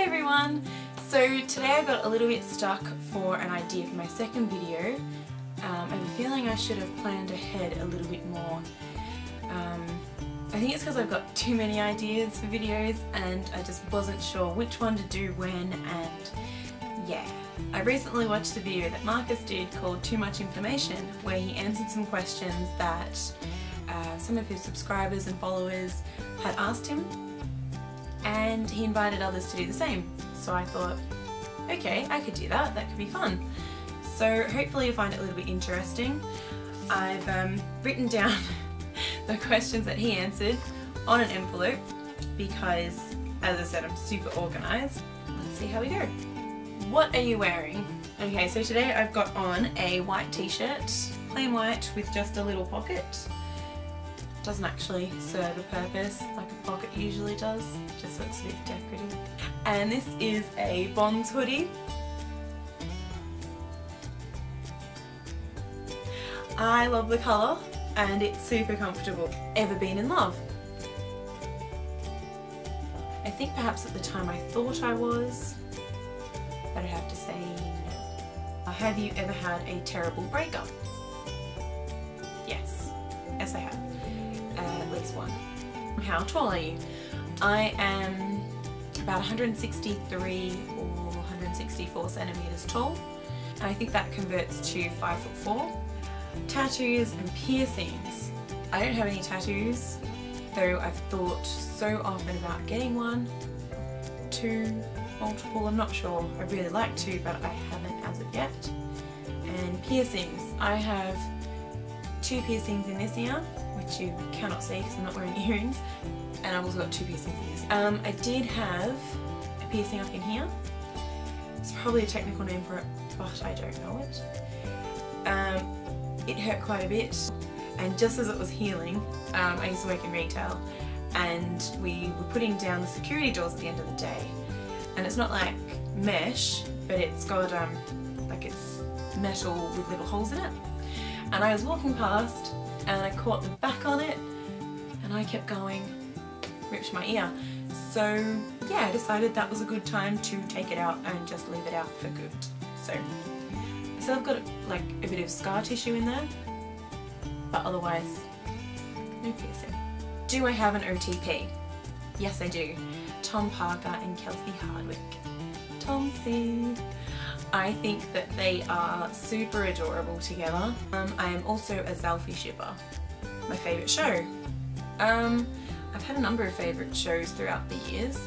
everyone! So today I got a little bit stuck for an idea for my second video. I have a feeling I should have planned ahead a little bit more. I think it's because I've got too many ideas for videos and I just wasn't sure which one to do when, and yeah. I recently watched a video that Marcus did called Too Much Information, where he answered some questions that some of his subscribers and followers had asked him, and he invited others to do the same. So I thought, okay, I could do that, that could be fun. So hopefully you'll find it a little bit interesting. I've written down the questions that he answered on an envelope because, as I said, I'm super organised. Let's see how we go. What are you wearing? Okay, so today I've got on a white t-shirt, plain white with just a little pocket. Doesn't actually serve a purpose like a pocket usually does, just looks a bit decorative. And this is a Bonds hoodie. I love the colour and it's super comfortable. Ever been in love? I think perhaps at the time I thought I was, but I'd have to say no. Have you ever had a terrible breakup? Yes. Yes I have. At least one. How tall are you? I am about 163 or 164 centimetres tall, and I think that converts to 5'4". Tattoos and piercings. I don't have any tattoos, though I've thought so often about getting one. Two, multiple, I'm not sure. I really like to, but I haven't as of yet. And piercings. I have 2 piercings in this ear, which you cannot see because I'm not wearing earrings, and I've also got 2 piercings in this. I did have a piercing up in here. It's probably a technical name for it, but I don't know it. It hurt quite a bit, and just as it was healing, I used to work in retail, and we were putting down the security doors at the end of the day, and it's not like mesh, but it's got like it's metal with little holes in it, and I was walking past and I caught the back on it and I kept going, ripped my ear. So yeah, I decided that was a good time to take it out and just leave it out for good. So I've got like a bit of scar tissue in there, but otherwise no piercing. Do I have an OTP? Yes I do. Tom Parker and Kelsey Hardwick. Tomsy. I think that they are super adorable together. I am also a Zalfie shipper. My favourite show. I've had a number of favourite shows throughout the years.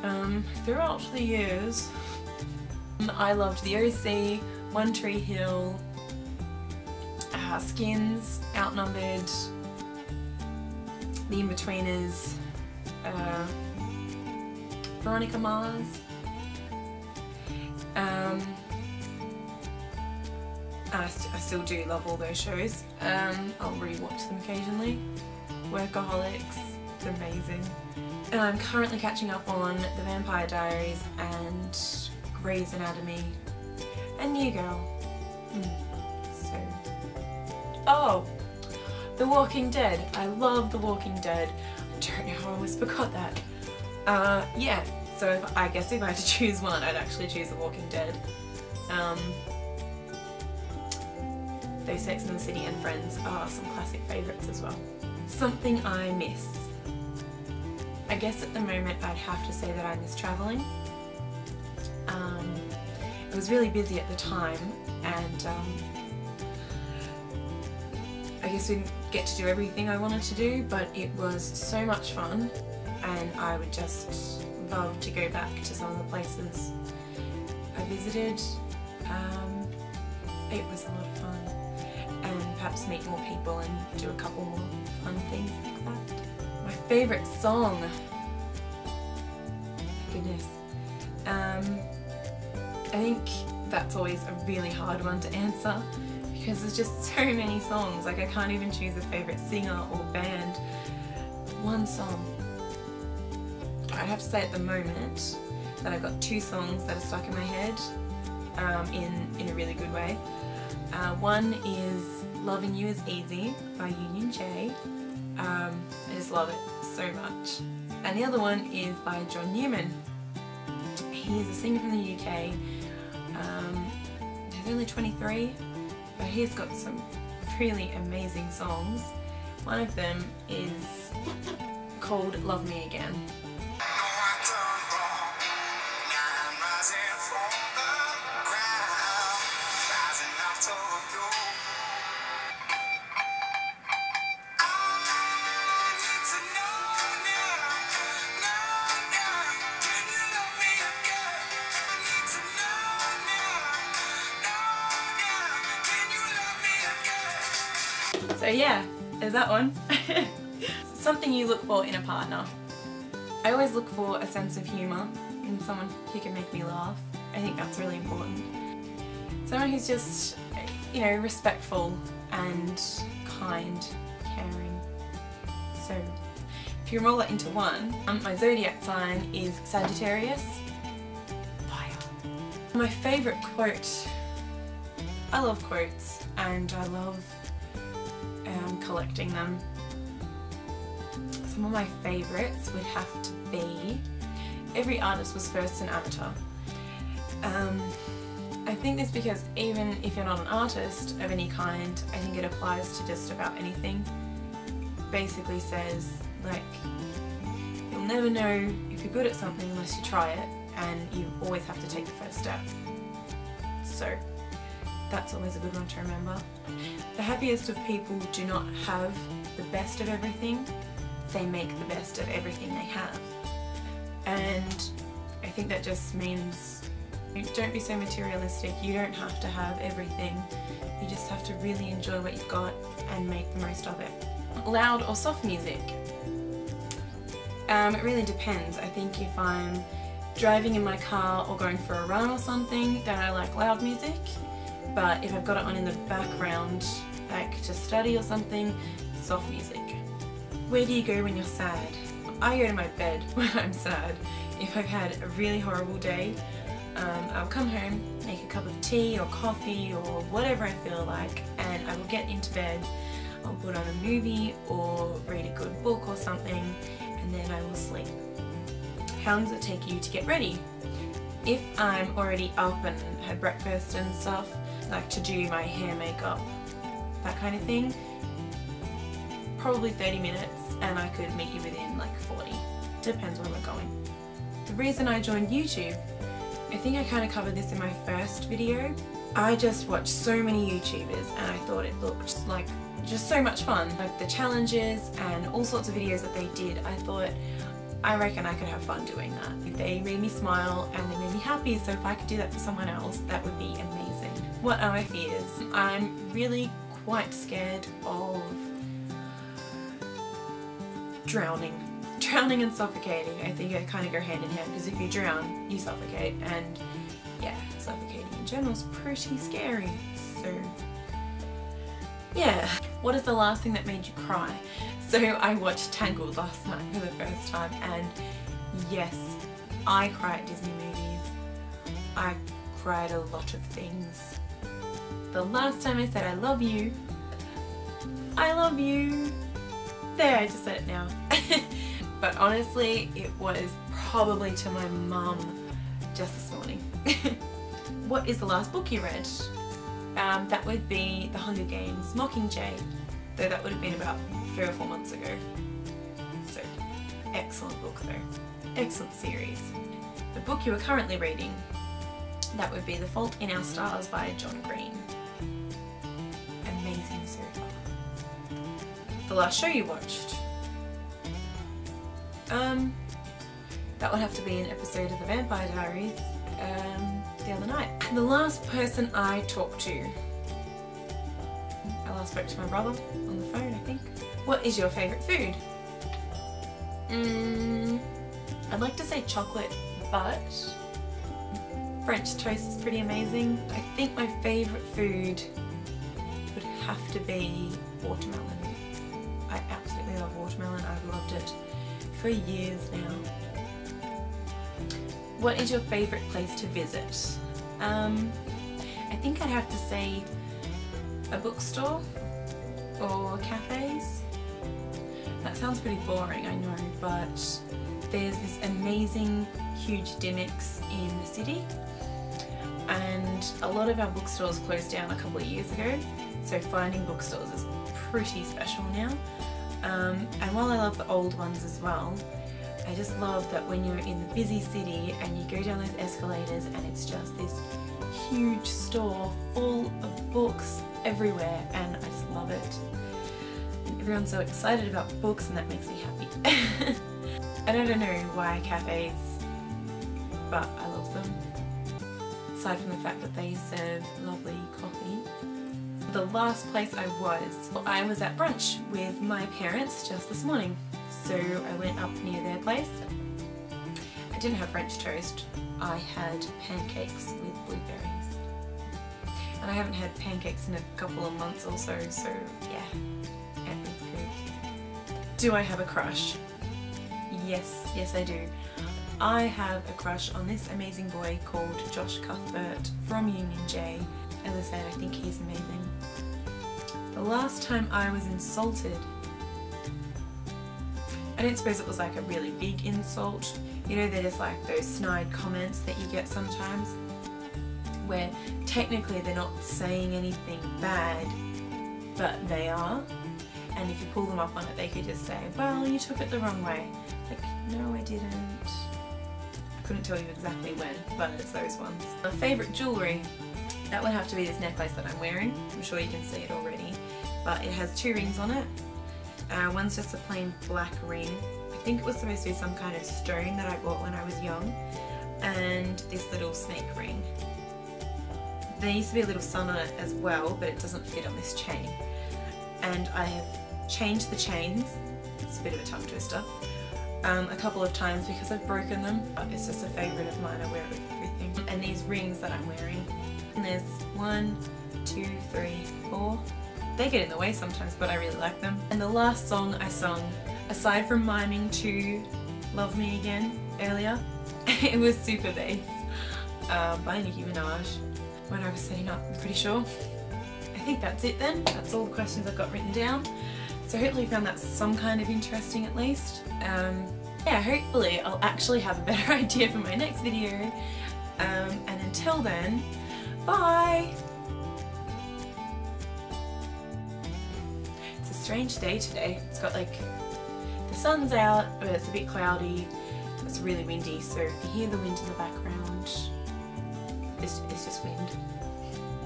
I loved The OC, One Tree Hill, Skins, Outnumbered, The In-Betweeners, Veronica Mars. I still do love all those shows. I'll rewatch them occasionally. Workaholics, it's amazing. And I'm currently catching up on The Vampire Diaries and Grey's Anatomy and New Girl. Oh! The Walking Dead. I love The Walking Dead. I don't know how I almost forgot that. Yeah, so I guess if I had to choose one, I'd actually choose The Walking Dead. Though Sex and the City and Friends are some classic favourites as well. Something I miss. I guess at the moment I'd have to say that I miss travelling. It was really busy at the time, and I guess we didn't get to do everything I wanted to do, but it was so much fun, and I would just love to go back to some of the places I visited. It was a lot of fun, and perhaps meet more people and do a couple more fun things like that. My favourite song? Goodness. I think that's always a really hard one to answer because there's just so many songs. Like I can't even choose a favourite singer or band. One song. I'd have to say at the moment that I've got 2 songs that are stuck in my head in a really good way. One is Loving You Is Easy by Union J. I just love it so much. And the other one is by John Newman. He is a singer from the UK. He's only 23, but he's got some really amazing songs. One of them is called Love Me Again. So yeah, there's that one. Something you look for in a partner. I always look for a sense of humour in someone who can make me laugh. I think that's really important. Someone who's just, you know, respectful and kind, caring. So if you roll that into one, my zodiac sign is Sagittarius. Fire. My favourite quote. I love quotes and I love collecting them. Some of my favourites would have to be every artist was first an amateur. I think this because even if you're not an artist of any kind, I think it applies to just about anything. Basically says, like, you'll never know if you're good at something unless you try it, and you always have to take the first step. So that's always a good one to remember. The happiest of people do not have the best of everything, they make the best of everything they have. And I think that just means don't be so materialistic, you don't have to have everything, you just have to really enjoy what you've got and make the most of it. Loud or soft music? It really depends. I think if I'm driving in my car or going for a run or something, then I like loud music. But if I've got it on in the background, like to study or something, soft music. Where do you go when you're sad? I go to my bed when I'm sad. If I've had a really horrible day, I'll come home, make a cup of tea or coffee or whatever I feel like, and I will get into bed. I'll put on a movie or read a good book or something, and then I will sleep. How long does it take you to get ready? If I'm already up and had breakfast and stuff, like to do my hair, makeup, that kind of thing, probably 30 minutes, and I could meet you within like 40. Depends where we're going. The reason I joined YouTube, I think I kind of covered this in my first video. I just watched so many YouTubers and I thought it looked like just so much fun. Like the challenges and all sorts of videos that they did, I thought, I reckon I could have fun doing that. They made me smile and they made me happy, so if I could do that for someone else, that would be amazing. What are my fears? I'm really quite scared of drowning. Drowning and suffocating, I think they kind of go hand in hand, because if you drown, you suffocate, and yeah, suffocating in general is pretty scary. So yeah. What is the last thing that made you cry? So I watched Tangled last night for the first time, and yes, I cry at Disney movies. I cry at a lot of things. The last time I said I love you, there, I just said it now. But honestly, it was probably to my mum just this morning. What is the last book you read? That would be The Hunger Games, Mockingjay, though that would have been about 3 or 4 months ago. So, excellent book though. Excellent series. The book you are currently reading, that would be The Fault in Our Stars by John Green. Amazing so far. The last show you watched? That would have to be an episode of The Vampire Diaries the other night. The last person I talked to, I last spoke to my brother on the phone, I think. What is your favourite food? I'd like to say chocolate, but French toast is pretty amazing. I think my favourite food would have to be watermelon. I absolutely love watermelon. I've loved it for years now. What is your favourite place to visit? I think I'd have to say a bookstore or cafes. That sounds pretty boring, I know, but there's this amazing huge Dimmicks in the city, and a lot of our bookstores closed down a couple of years ago, so finding bookstores is pretty special now. And while I love the old ones as well, I just love that when you're in the busy city and you go down those escalators and it's just this huge store full of books everywhere, and I just love it. And everyone's so excited about books, and that makes me happy. And I don't know why cafes, but I love them. Aside from the fact that they serve lovely coffee. The last place I was at brunch with my parents just this morning. So I went up near their place. I didn't have French toast, I had pancakes with blueberries. And I haven't had pancakes in a couple of months or so yeah, it was good. Do I have a crush? Yes I do. I have a crush on this amazing boy called Josh Cuthbert from Union J. As I said, I think he's amazing. The last time I was insulted, I don't suppose it was like a really big insult. You know, they're just like those snide comments that you get sometimes, where technically they're not saying anything bad, but they are. And if you pull them up on it, they could just say, well, you took it the wrong way. Like, no, I didn't. I couldn't tell you exactly when, but it's those ones. My favourite jewellery, that would have to be this necklace that I'm wearing. I'm sure you can see it already. But it has 2 rings on it. One's just a plain black ring. I think it was supposed to be some kind of stone that I bought when I was young. And this little snake ring. There used to be a little sun on it as well, but it doesn't fit on this chain. And I have changed the chains. It's a bit of a tongue twister. A couple of times because I've broken them, but it's just a favourite of mine. I wear it with everything. And these rings that I'm wearing, and there's 1, 2, 3, 4. They get in the way sometimes, but I really like them. And the last song I sung, aside from miming to Love Me Again earlier, it was Super Bass by Nicki Minaj when I was setting up, I'm pretty sure. I think that's it then. That's all the questions I've got written down. So hopefully you found that some kind of interesting at least. Yeah, hopefully I'll actually have a better idea for my next video. And until then, bye! It's a strange day today. It's got like, the sun's out, but it's a bit cloudy. It's really windy, so if you hear the wind in the background, it's just wind.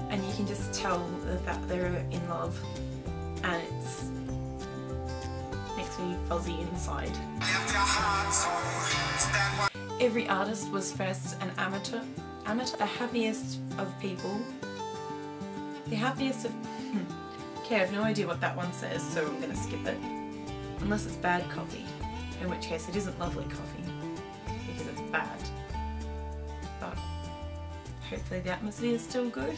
And you can just tell that they're in love, and it's makes me fuzzy inside. Every artist was first an amateur. The happiest of people. The happiest of... Okay, I have no idea what that one says, so I'm gonna skip it. Unless it's bad coffee, in which case it isn't lovely coffee, because it's bad. But hopefully the atmosphere is still good.